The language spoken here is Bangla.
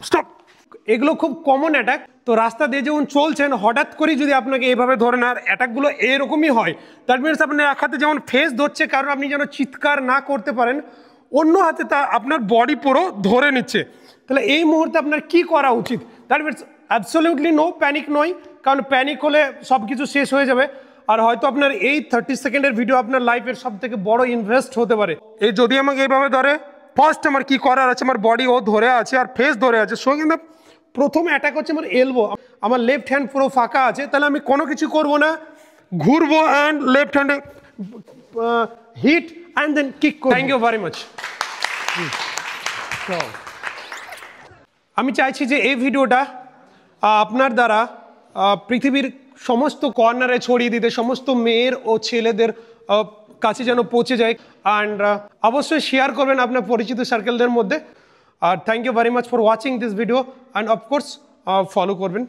স্টপ। এগুলো খুব কমন অ্যাটাক। তো রাস্তা দিয়ে যখন চলছেন হঠাৎ করে যদি আপনাকে এইভাবে ধরেন আর অ্যাটাকগুলো এরকমই হয়, দ্যাট মিনস আপনার এক হাতে যেমন ফেস ধরছে কারণ আপনি যেন চিৎকার না করতে পারেন, অন্য হাতে তা আপনার বডি পুরো ধরে নিচ্ছে। তাহলে এই মুহূর্তে আপনার কি করা উচিত? That means absolutely no panic নয়, কারণ প্যানিক হলে সব কিছু শেষ হয়ে যাবে। আর হয়তো আপনার এই 30 সেকেন্ডের ভিডিও আপনার লাইফের সব থেকে বড় ইনভেস্ট হতে পারে। এই যদি আমাকে এইভাবে ধরে, ফার্স্ট আমার কি করার আছে, আমার বডি ও ধরে আছে আর ফেস ধরে আছে, সো কিন্তু প্রথম অ্যাটাক হচ্ছে আমার এলবো, আমার লেফট হ্যান্ড পুরো ফাঁকা আছে, তাহলে আমি কোনো কিছু করব না, ঘুরবো অ্যান্ড লেফট হ্যান্ডে হিট অ্যান্ড দেন কিক করব। Thank you very much. আমি চাইছি যে এই ভিডিওটা আপনার দ্বারা পৃথিবীর সমস্ত কর্নারে ছড়িয়ে দিতে, সমস্ত মেয়ের ও ছেলেদের কাছে যেন পৌঁছে যায়। অ্যান্ড অবশ্যই শেয়ার করবেন আপনার পরিচিত সার্কেলদের মধ্যে। আর thank you very much for watching this video and of course follow করবেন।